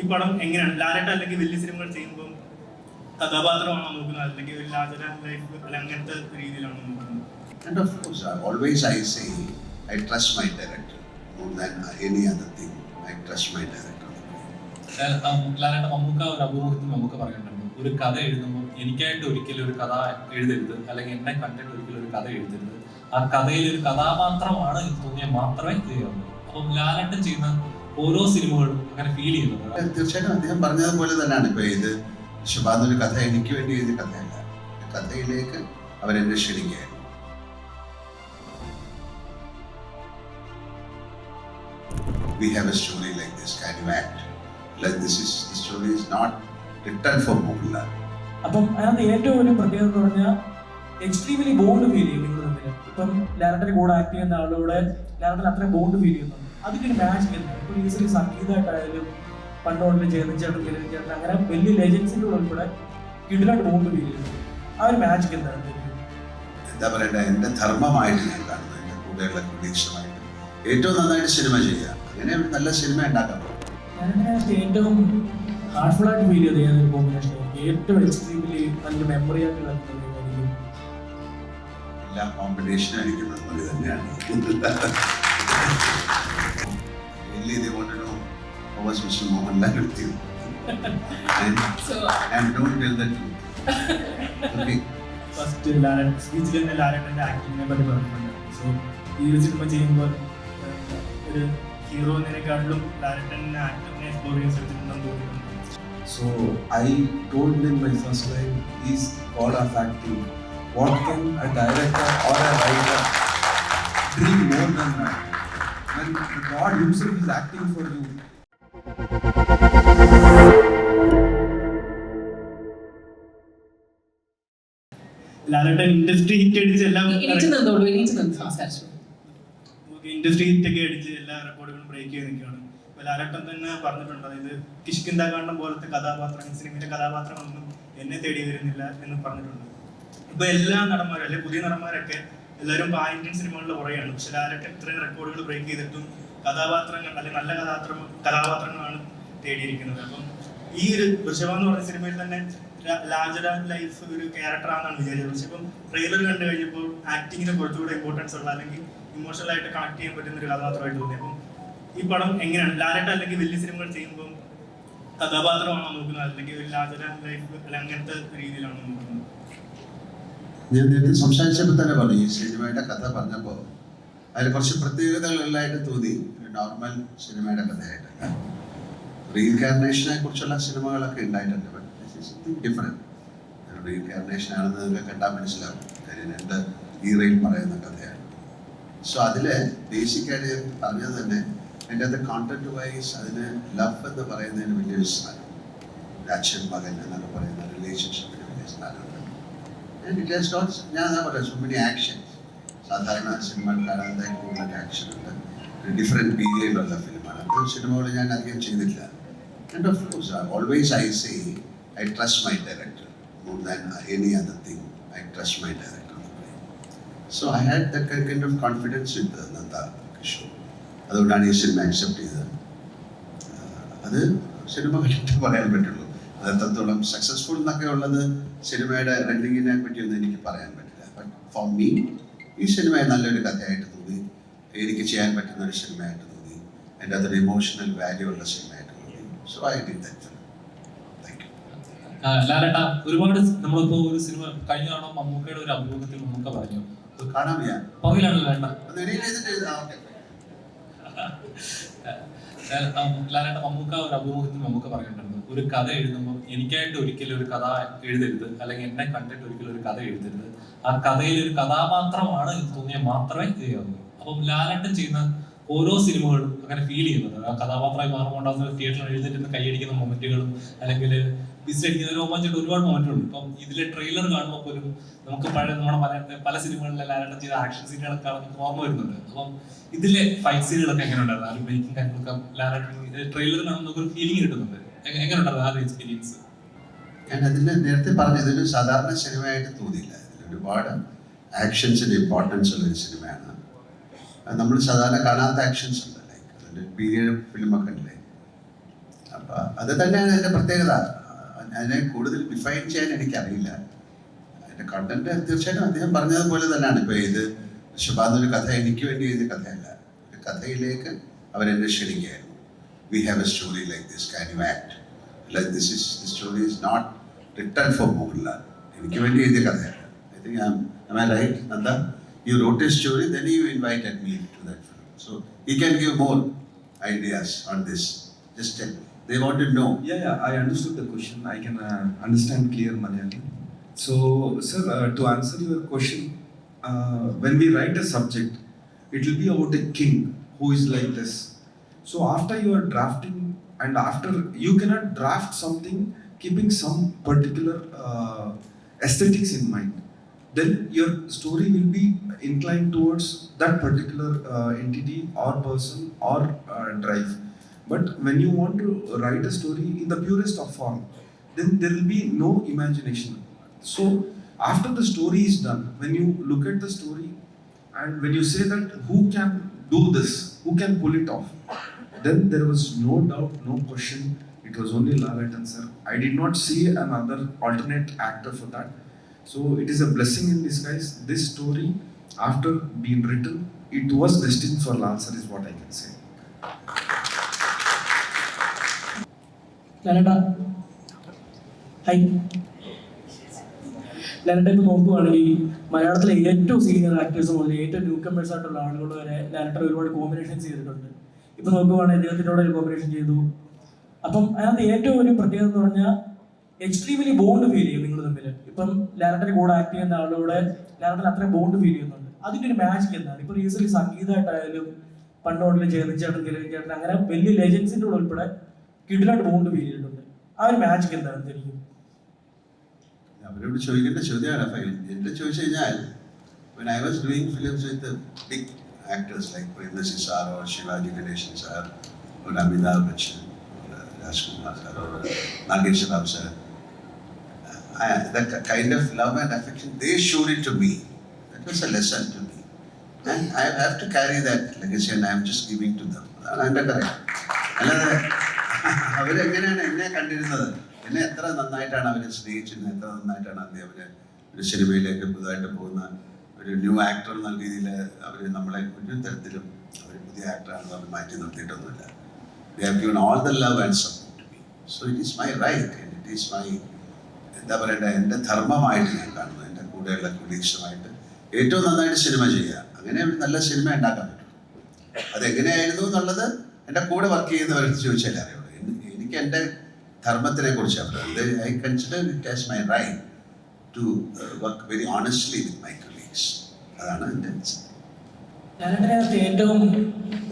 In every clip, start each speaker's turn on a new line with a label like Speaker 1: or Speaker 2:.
Speaker 1: ഈ പടം എങ്ങനെയാണ് ലാലേട്ടൻ അല്ലെങ്കിൽ വലിയ സിനിമകൾ ചെയ്യുമ്പോൾ കഥാപാത്രമാണോ നോക്കുന്നത് അല്ലെങ്കിൽ ഒരു ലാർജർ ലൈഫ് അല്ല അങ്ങനത്തെ രീതിയിലാണോ നോക്കുന്നത്?
Speaker 2: And of course, always I say I trust my director more than any other thing. I trust my director.
Speaker 3: ലാലേട്ടൻ മമ്മൂക്ക ഒരു അഭിമുഖത്തിൽ നമുക്ക് പറയുന്നുണ്ട്, ഒരു കഥ എഴുതുമ്പോൾ എനിക്കായിട്ട് ഒരിക്കലും ഒരു കഥ എഴുതരുത്, അല്ലെങ്കിൽ എന്നെ കണ്ടിട്ട് ഒരിക്കലും ഒരു കഥ എഴുതരുത്, ആ കഥയിൽ ഒരു കഥാപാത്രമാണ് എന്ന് തോന്നിയാൽ മാത്രമേ ഇത് ചെയ്യാവുള്ളൂ. അപ്പം ലാലേട്ടൻ ചെയ്യുന്ന ഓരോ സിനിമകളും അങ്ങനെ ഫീൽ ചെയ്യുന്നത്
Speaker 2: തീർച്ചയായിട്ടും അദ്ദേഹം പറഞ്ഞതുപോലെ തന്നെയാണ്. ഇപ്പൊ ഇത് ശുഭാന്ത ഒരു കഥ എനിക്ക് വേണ്ടി എഴുതിയ കഥയല്ല, കഥയിലേക്ക് അവരെന്നെ ക്ഷണിക്കുകയായിരുന്നു. We have a story like this, can you act? Like the story is not written for Mohanlal.
Speaker 4: അപ്പം അതിനകത്ത് ഏറ്റവും ഒരു പ്രത്യേകത എന്ന് പറഞ്ഞാൽ എക്സ്ട്രീംലി ബോണ്ട് ഫീൽ ചെയ്യും നിങ്ങൾ തമ്മിൽ. ഇപ്പം ലാലേട്ടൻ്റെ കൂടെ ആക്ട് ചെയ്യുന്ന ആളോടെ ലാലേട്ടൻ അത്രയും ബോണ്ട് ഫീൽ ചെയ്യുന്നുണ്ട്. അതിൻ്റെ ഒരു മാച്ച് ചെയ്യുന്നത് ഇപ്പോൾ ഈസിലി സംഗീതമായിട്ടായാലും പണ്ടോണ്ടിൽ ചേർന്നിച്ചേട്ടൻ ചേട്ടൻ അങ്ങനെ വലിയ ലെജൻസിൻ്റെ ഉൾപ്പെടെ കിടിലായിട്ട് ബോണ്ട് ഫീൽ ചെയ്യുന്നു. ആ ഒരു മാച്ച് എന്താണ്
Speaker 2: എന്താ പറയണ്ടേ, എൻ്റെ ധർമ്മമായിട്ട് ഞാൻ കാണുന്നത്, എൻ്റെ കൂടെയുള്ള കുലീക്ഷമായിട്ട് ഏറ്റവും നന്നായിട്ട് സിനിമ ചെയ്യുക, അങ്ങനെ ഒരു നല്ല സിനിമ ഉണ്ടാക്കാൻ പറ്റും.
Speaker 4: ഏറ്റവും ഹാർട്ട്ഫുൾ ആയിട്ട് ഫീൽ ചെയ്ത് ഏതൊരു കോമ്പിനേഷൻ ഏറ്റവും എക്സ്ട്രീംലി നല്ല മെമ്മറി ആയിട്ട് കളിക്കുന്നത്
Speaker 2: എല്ലാ കോമ്പിനേഷനും എനിക്ക് മെമ്മറി തന്നെയാണ്. Really they want to know how was Mr. Mohanlal with you? And don't tell the truth. Okay.
Speaker 1: First സ്പീച്ചിൽ തന്നെ ലാലേട്ടൻ്റെ ആക്ടിങ്ങിനെ പറ്റി പറഞ്ഞിട്ടുണ്ട്. സോ ഈ ഒരു സിനിമ ചെയ്യുമ്പോൾ ഒരു ഹീറോയിനെക്കാട്ടിലും ലാലേട്ടൻ്റെ ആക്ടറിനെ എക്സ്പ്ലോർ ചെയ്യാൻ ശ്രമിച്ചിട്ടുണ്ടെന്ന് തോന്നിയിട്ടുണ്ട്.
Speaker 5: So I told him in my first line, he's God of acting. What can a director or a writer dream more than that? When God himself is acting for you.
Speaker 1: Lalettan industry hit അടിച്ച് എല്ലാം industry hit ഒക്കെ അടിച്ച് എല്ലാ റെക്കോർഡുകളും break ചെയ്ത് നിൽക്കുകയാണ്. ഇപ്പൊ ലാലേട്ടൻ തന്നെ പറഞ്ഞിട്ടുണ്ട്, അതായത് കിഷ്കിന്ദാകാണ്ഡം പോലത്തെ കഥാപാത്രങ്ങൾ സിനിമയിലെ കഥാപാത്രങ്ങളൊന്നും എന്നെ തേടി വരുന്നില്ല എന്ന് പറഞ്ഞിട്ടുണ്ട്. ഇപ്പൊ എല്ലാ നടന്മാരും അല്ലെങ്കിൽ പുതിയ നടന്മാരൊക്കെ എല്ലാവരും പാൻ സിനിമകളിൽ പുറകെയാണ്. പക്ഷെ ലാലേട്ടൻ ഇത്രയും റെക്കോർഡുകൾ ബ്രേക്ക് ചെയ്തിട്ടും കഥാപാത്രങ്ങൾ അല്ലെങ്കിൽ നല്ല കഥാപാത്രങ്ങളാണ് തേടിയിരിക്കുന്നത്. അപ്പം ഈ ഒരു വൃഷഭ എന്ന് പറഞ്ഞ സിനിമയിൽ തന്നെ ലാർജർ ആൻഡ് ലൈഫ് ഒരു ക്യാരക്ടറാണെന്നാണ് വിചാരിച്ചത്. പക്ഷെ ഇപ്പം ട്രെയിലർ കണ്ടു കഴിഞ്ഞപ്പോൾ ആക്ടിങ്ങിന് കുറച്ചുകൂടെ ഇമ്പോർട്ടൻസ് ഉള്ള അല്ലെങ്കിൽ ഇമോഷണൽ ആയിട്ട് കണക്ട് ചെയ്യാൻ പറ്റുന്ന ഒരു കഥാപാത്രമായിട്ട് തോന്നി. അപ്പം ഈ പടം എങ്ങനെയാണ് ലാലേട്ടൻ അല്ലെങ്കിൽ വലിയ സിനിമകൾ ചെയ്യുമ്പോൾ കഥാപാത്രമാണോ നോക്കുന്നത് അല്ലെങ്കിൽ ഒരു ലാർജർ ആൻഡ് ലൈഫ് അല്ല അങ്ങനത്തെ രീതിയിലാണോ നോക്കുന്നത്?
Speaker 2: ഞാൻ നേരത്തെ സംസാരിച്ചപ്പോൾ തന്നെ പറഞ്ഞു, ഈ സിനിമയുടെ കഥ പറഞ്ഞപ്പോൾ അതിൽ കുറച്ച് പ്രത്യേകതകളായിട്ട് തോന്നി. നോർമൽ സിനിമയുടെ കഥയായിട്ടല്ല, റീഇൻകാർണേഷനെ കുറിച്ചുള്ള സിനിമകളൊക്കെ ഉണ്ടായിട്ടുണ്ട്. ബട്ട് ഡിഫറെൻറ്റ് റീഇൻകാർണേഷൻ ആണെന്ന് നിങ്ങൾക്ക് കണ്ടാൽ മനസ്സിലാവും. കാര്യം എൻ്റെ ഈറയിൽ പറയുന്ന കഥയാണ്. സോ അതിൽ ബേസിക്കായിട്ട് പറഞ്ഞത് തന്നെ അതിൻ്റെ അത് കോണ്ടന്റ് വൈസ് അതിന് ലവ് എന്ന് പറയുന്നതിന് വലിയൊരു സ്ഥാനം, അച്ഛൻ മകൻ എന്നൊക്കെ പറയുന്ന റിലേഷൻഷിപ്പിന് വലിയ സ്ഥാനമുണ്ട്. And it has got, ഞാൻ എന്താ പറയുക, so many actions. സാധാരണ സിനിമ കാണാതെ കൂടുതൽ ആക്ഷൻ ഉണ്ട്, ഡിഫറെൻറ്റ് പീരിയഡിലുള്ള ഫിലിമാണ്. അത്തരം സിനിമകൾ ഞാൻ അധികം ചെയ്തിട്ടില്ല. And of course always I say I trust my director more than any other thing. I trust my director. So I had that kind of confidence with Nanda Kishore. അതുകൊണ്ടാണ് ഈ സിനിമ അക്സെപ്റ്റ് ചെയ്തത്. അത് സിനിമ കണ്ടിട്ട് പറയാൻ പറ്റുള്ളൂ. അത് എത്രത്തോളം സക്സസ്ഫുൾ എന്നൊക്കെ ഉള്ളത് സിനിമയുടെ റണ്ണിങ്ങിനെ പറ്റിയൊന്നും എനിക്ക് പറയാൻ പറ്റില്ല. ബട്ട് ഫോർ മീ ഈ സിനിമ നല്ലൊരു കഥയായിട്ട് തോന്നി, എനിക്ക് ചെയ്യാൻ പറ്റുന്ന ഒരു സിനിമയായിട്ട് തോന്നി, എൻ്റെ അതൊരു ഇമോഷണൽ വാല്യൂ ഉള്ള സിനിമയായിട്ട് തോന്നി. So I did that film. Thank you.
Speaker 3: ലാലേട്ട, ഒരുപാട് നമ്മളിപ്പോ ഒരു സിനിമ കഴിഞ്ഞ തവണ മമ്മൂക്കയുടെ ഒരു അഭിമുഖത്തിൽ മമ്മൂക്ക പറഞ്ഞു,
Speaker 2: കാണാൻ ഞാൻ
Speaker 3: പുറകിലാണ് ലാലേട്ട. ലാലേട്ട മമ്മൂക്ക ഒരു അഭിമുഖത്തിൽ നമുക്ക് പറയുന്നുണ്ട്, ഒരു കഥ എഴുതുമ്പോൾ എനിക്കായിട്ട് ഒരിക്കലും ഒരു കഥ എഴുതരുത്, അല്ലെങ്കിൽ എന്നെ കണ്ടിട്ട് ഒരിക്കലും ഒരു കഥ എഴുതരുത്, ആ കഥയിൽ ഒരു കഥാപാത്രമാണ് എന്ന് തോന്നിയാൽ മാത്രമേ ഇത് ചെയ്യാവുള്ളൂ. അപ്പം ലാലേട്ടൻ ചെയ്യുന്ന ഓരോ സിനിമകളും അങ്ങനെ ഫീൽ ചെയ്യുന്നത് ആ കഥാപാത്രമായി മാറുമ്പോണ്ടാകുന്ന തിയേറ്ററിൽ എഴുന്നേറ്റ് കൈയടിക്കുന്ന മൊമെന്റുകളും അല്ലെങ്കിൽ വിസിലടിക്കുന്ന രോമാഞ്ചായിട്ട് ഒരുപാട് മൊമെന്റുണ്ട്. ഇപ്പം ഇതിലെ ട്രെയിലർ കാണുമ്പോൾ പോലും നമുക്ക് നമ്മുടെ പല സിനിമകളിലെ ലാലേട്ടൻ ചെയ്ത ആക്ഷൻ സീനുകളൊക്കെ നമുക്ക് ഓർമ്മ വരുന്നുണ്ട്. അപ്പം ഇതിലെ ഫൈറ്റ് സീനുകളൊക്കെ എങ്ങനെ ഉണ്ടായിരുന്നു? ആ ഒരു മേക്കിംഗ് കാര്യങ്ങളൊക്കെ ലാലേട്ടൻ ട്രെയിലർ കാണുമ്പോൾ നമുക്ക് ഒരു ഫീലിംഗ് കിട്ടുന്നുണ്ട്. എങ്ങനെ ഉണ്ടായിരുന്നു ആ ഒരു എക്സ്പീരിയൻസ്?
Speaker 2: ഞാൻ അതിൽ നേരത്തെ പറഞ്ഞു, ഇതൊരു സാധാരണ സിനിമയായിട്ട് തോന്നിയില്ല. ഇതിൽ ഒരുപാട് ആക്ഷൻസിൻ്റെ ഇമ്പോർട്ടൻസ് ഉള്ളൊരു സിനിമയാണ്. നമ്മൾ സാധാരണ കാണാത്ത ആക്ഷൻസ് ഉണ്ട്. ലൈക്ക് അതിൻ്റെ പീരിയഡ് ഫിലിമൊക്കെ ഉണ്ടല്ലേ, അത് തന്നെയാണ് എൻ്റെ പ്രത്യേകത. അതിനെ കൂടുതൽ ഡിഫൈൻ ചെയ്യാൻ എനിക്കറിയില്ല. അതിൻ്റെ കണ്ടന്റ് തീർച്ചയായിട്ടും അദ്ദേഹം പറഞ്ഞതുപോലെ തന്നെയാണ്. ഇപ്പോൾ ഇത് ഋഷഭാന്ത് ഒരു കഥ എനിക്ക് വേണ്ടി എഴുതിയ കഥയല്ല, ഒരു കഥയിലേക്ക് അവരെന്നെ ക്ഷണിക്കുകയായിരുന്നു. We have a story like this, can you act? Like this story is not written for Mohanlal. എനിക്ക് വേണ്ടി എഴുതിയ കഥയല്ല. I think am I right, Nanda? You wrote a story, then you invited me to that film. So he can give more ideas on this. Just tell me. They want to know.
Speaker 5: Yeah, I understood the question. I can understand clear Malayali. So, sir, to answer your question, when we write a subject, it will be about a king who is like this. So, after you are drafting, and after you cannot draft something keeping some particular aesthetics in mind, then your story will be inclined towards that particular entity or person or drive. But when you want to write a story in the purest of form, then there will be no imagination. So after the story is done, when you look at the story and when you say that who can do this, who can pull it off, then there was no doubt, no question, it was only Lalaten sir. I did not see another alternate actor for that. So it is a blessing in disguise. This story, after being written, it was destined for Lal sir is what I can say.
Speaker 4: ലാലേട്ടാ hi. ലാലേട്ട ഇപ്പോൾ നോക്കുകയാണെങ്കിൽ മലയാളത്തിലെ ഏറ്റവും senior actors മുതൽ ഏറ്റവും new comers ആയിട്ടുള്ള ആളുകൾ വരെ ലാലേട്ട ഒരുപാട് കോമ്പിനേഷൻസ് ചെയ്തിട്ടുണ്ട്. ഇപ്പോൾ നോക്കുകയാണെങ്കിൽ അദ്ദേഹത്തിനോട് ഒരു കോമ്പിനേഷൻ ചെയ്തു. അപ്പം അതിനകത്ത് ഏറ്റവും ഒരു പ്രത്യേകത എന്ന് പറഞ്ഞാൽ എക്സ്ട്രീംലി ബോണ്ട് ഫീൽ ചെയ്യും നിങ്ങൾ തമ്മിൽ. ഇപ്പം ലാലേട്ടൻ്റെ കൂടെ ആക്ട് ചെയ്യുന്ന ആളുടെ ലാലേട്ടൻ അത്രയും ബോണ്ട് ഫീൽ ചെയ്യുന്നുണ്ട്. അതിൻ്റെ ഒരു മാജിക് എന്താണ്? ഇപ്പോൾ റീസെന്റ് സംഗീതമായിട്ടായാലും പണ്ടോട്ടിൽ ചേർച്ചേട്ടൻ കിരൺചേട്ടൻ അങ്ങനെ വലിയ ലെജൻസിൻ്റെ കൂടെ ഉൾപ്പെടെ കിടിലായിട്ട് ബോണ്ട് ഫീൽ ചെയ്തിട്ടുണ്ട്. ആ ഒരു മാജിക് എന്താണ് ശരിക്കും?
Speaker 2: അവരോട് ചോദിക്കേണ്ട ചോദ്യമാണ് ഫൈൻ. എന്നെ ചോദിച്ചു കഴിഞ്ഞാൽ when I was doing films with the big actors like Premnasi sir or Shivaji Ganeshan sir or Amitabh Bachchan or Rajkumar sir or Nagesh Rao sir, that kind of love and affection they showed it to me. That was a lesson to me, and I have to carry that legacy and I am just giving to them. അതാണ് എൻ്റെ കാര്യം. അല്ലാതെ അവരെങ്ങനെയാണ് എന്നെ കണ്ടിരുന്നത്, എന്നെ എത്ര നന്നായിട്ടാണ് അവർ സ്നേഹിച്ചിരുന്നത്, എത്ര നന്നായിട്ടാണ് അവർ ഒരു സിനിമയിലേക്ക് പുതുതായിട്ട് പോകുന്ന ഒരു ന്യൂ ആക്ടർ എന്ന രീതിയിൽ അവർ നമ്മളെ ഒരു തരത്തിലും അവർ പുതിയ ആക്ടറാണെന്ന് അവർ മാറ്റി നിർത്തിയിട്ടൊന്നുമില്ല. They have given all the love and support to me. So it is my right and it is my എന്താ പറയണ്ടേ, എൻ്റെ ധർമ്മമായിട്ട് ഞാൻ കാണുന്നു. എൻ്റെ കൂടെയുള്ള കൊളീഗ്സുമായിട്ട് ഏറ്റവും നന്നായിട്ട് സിനിമ ചെയ്യുക, അങ്ങനെ ഒരു നല്ല സിനിമ ഉണ്ടാക്കാൻ പറ്റും. അതെങ്ങനെയായിരുന്നു എന്നുള്ളത് എൻ്റെ കൂടെ വർക്ക് ചെയ്യുന്നവരെടുത്ത് ചോദിച്ചാലേ അറിയുള്ളൂ. എനിക്ക് എൻ്റെ ധർമ്മത്തിനെ കുറിച്ചാണ് പറയുന്നത്. I consider it as my right to work very honestly with my colleagues. അതാണ് എൻ്റെ
Speaker 4: ലാലേട്ടനകത്ത് ഏറ്റവും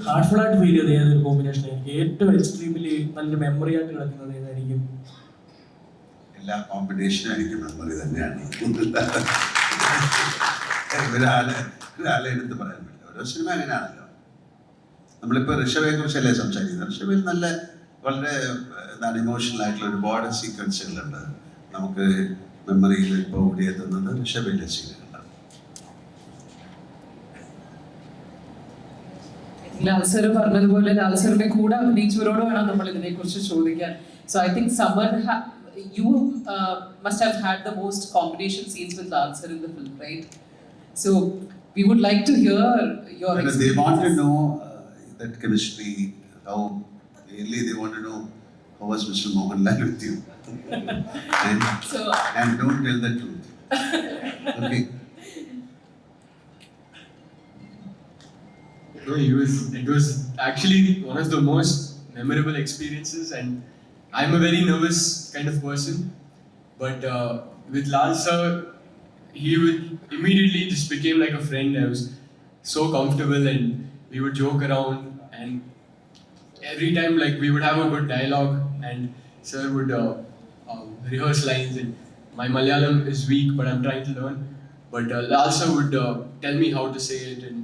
Speaker 4: ഹാർട്ട്ഫുൾ ആയിട്ട് ഫീൽ ചെയ്ത് ഏതൊരു കോമ്പിനേഷൻ എനിക്ക് ഏറ്റവും എക്സ്ട്രീംലി നല്ലൊരു മെമ്മറി ആയിട്ട് കിടക്കുന്നത് ഏതായിരിക്കും?
Speaker 2: എല്ലാ കോമ്പിനേഷനും എനിക്ക് മെമ്മറി തന്നെയാണ്. ഒരാളെ എടുത്ത് പറയാൻ പറ്റില്ല. ഓരോ സിനിമ അങ്ങനെയാണല്ലോ. നമ്മളിപ്പോൾ ഋഷഭയെ കുറിച്ചല്ലേ സംസാരിക്കുന്നത്. ഋഷഭിൽ നല്ല വളരെ എന്താണ് ഇമോഷണൽ ആയിട്ടുള്ള ഒരുപാട് സീക്വൻസുകളുണ്ട്. നമുക്ക് മെമ്മറിയിൽ ഇപ്പോൾ ഓടിയെത്തുന്നത് ഋഷഭിൻ്റെ സീനുകളാണ്.
Speaker 6: ലാൽസർ പറഞ്ഞതുപോലെ ലാൽസറിന്റെ കൂടെ അഭിനയിച്ചവരോട് വേണം നമ്മൾ ഇതിനെ കുറിച്ച് ചോദിക്കാൻ. So I think Samar you must have had the most combination scenes with Lalsar in the film, right? So we would like to hear your experience.
Speaker 2: They want to know that chemistry, how really they want to know how was Mr. Mohanlal with you. And don't tell the truth. Okay.
Speaker 7: No, it was actually one of the most memorable experiences, and I'm a very nervous kind of person, but with Lal sir, he would immediately just became like a friend. I was so comfortable and we would joke around, and every time like we would have a good dialogue and sir would rehearse lines, and my Malayalam is weak but I'm trying to learn, but Lal sir would tell me how to say it, and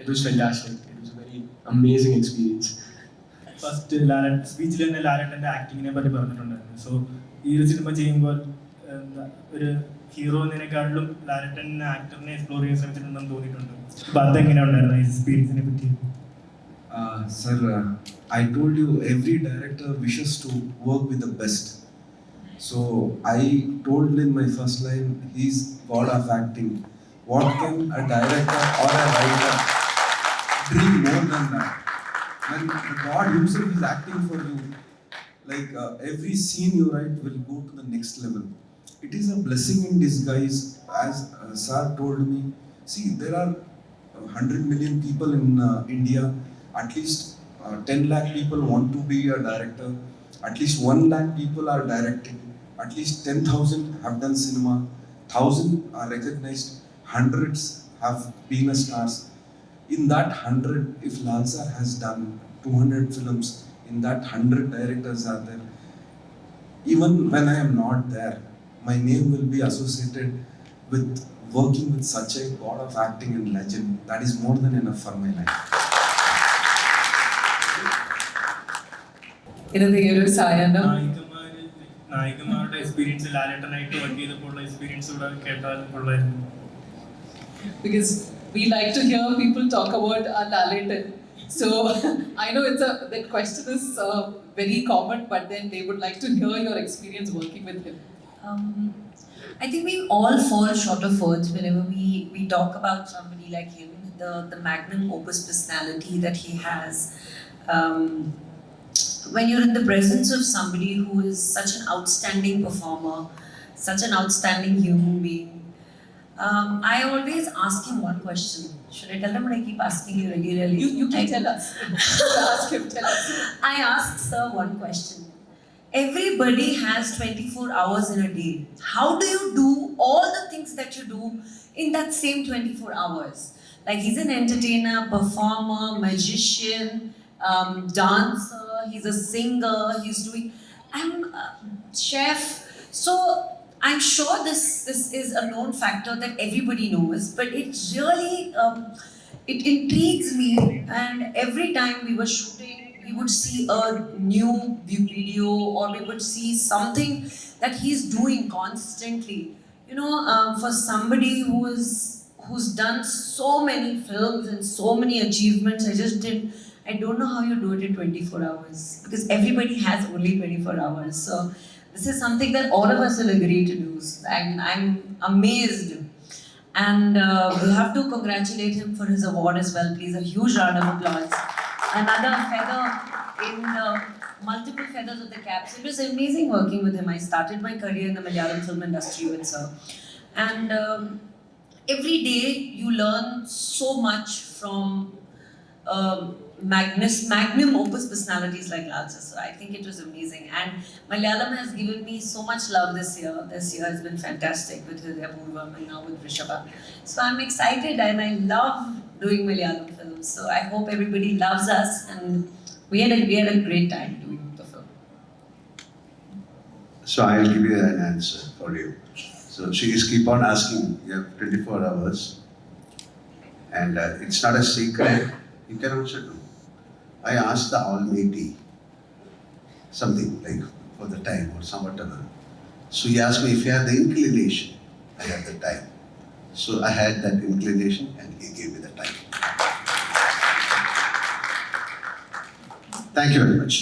Speaker 7: it was fantastic. It was a very amazing experience.
Speaker 1: First സ്പീച്ചിൽ തന്നെ ലാലേട്ടൻ്റെ ആക്ടിങ്ങിനെ പറ്റി പറഞ്ഞിട്ടുണ്ടായിരുന്നു. So ഈ ഒരു cinema ചെയ്യുമ്പോൾ ഒരു ഹീറോയിനെക്കാളിലും ലാലേട്ടൻ ആക്ടറിനെ explore ചെയ്യാൻ ശ്രമിച്ചിട്ടുണ്ടെന്ന് തോന്നിയിട്ടുണ്ട്. അപ്പോൾ അതെങ്ങനെ ഉണ്ടായിരുന്നു ഈ എക്സ്പീരിയൻസിനെ പറ്റി?
Speaker 5: Sir, I told you every director wishes to work with the best. So I told in my first line, he's God of acting. What can a director or a writer dream more than that? When the God himself is acting for you, like every scene you write will go to the next level. It is a blessing in disguise, as Sir told me. See, there are 100 million people in India. At least 10 lakh people want to be a director. At least 1 lakh people are directing. At least 10,000 have done cinema. 1,000 are recognized. Hundreds have been a stars. In that 100, if Lal Sir has done 200 films, in that 100 directors are there. Even when I am not there, my name will be associated with working with such a God of acting and legend. That is more than enough for my life.
Speaker 6: ഇന്നത്തെ ഈ ഒരു സായാഹ്നം
Speaker 1: നായികമാരുടെ experience ലാലേട്ടനായിട്ട് work ചെയ്തപ്പോൾ experience കൂടെ കേട്ടാൽ കൊള്ളായിരുന്നു.
Speaker 6: because we like to hear people talk about our Laletan. So I know the question is very common, but then they would like to hear your experience working with him.
Speaker 8: I think we all fall short of words whenever we talk about somebody like him, the magnum opus personality that he has. When you're in the presence of somebody who is such an outstanding performer, such an outstanding human being, I always ask him one question. Should I tell him, or I keep asking you regularly?
Speaker 6: You can tell us. Ask him, tell us.
Speaker 8: I asked Sir one question. Everybody has 24 hours in a day. How do you do all the things that you do in that same 24 hours? Like, he's an entertainer, performer, magician, dancer, he's a singer, he's doing, I'm a chef. So I'm sure this is a known factor that everybody knows, but it really, it intrigues me. And every time we were shooting, we would see a new video, or we would see something that he's doing constantly. You know, for somebody who's done so many films and so many achievements, I don't know how you do it in 24 hours, because everybody has only 24 hours. So this is something that all of us will agree to do. And I'm amazed. And we have to congratulate him for his award as well. Please, a huge round of applause. Another feather in the multiple feathers of the caps. It was amazing working with him. I started my career in the Malayalam film industry with Sir. And every day you learn so much from magnum opus personalities like Lal Sir. So I think it was amazing. And Malayalam has given me so much love this year. This year has been fantastic with Hridaya Purvam and now with Rishabha. So I'm excited and I love doing Malayalam films. So I hope everybody loves us, and we had a great time doing the film.
Speaker 2: So I'll give you an answer for you. So she is keep on asking, you have 24 hours, and it's not a secret. You can also do. I asked the Almighty something like for the time or some whatever. So he asked me if you have the inclination, I have the time. So I had that inclination and he gave me the time. Thank you very much.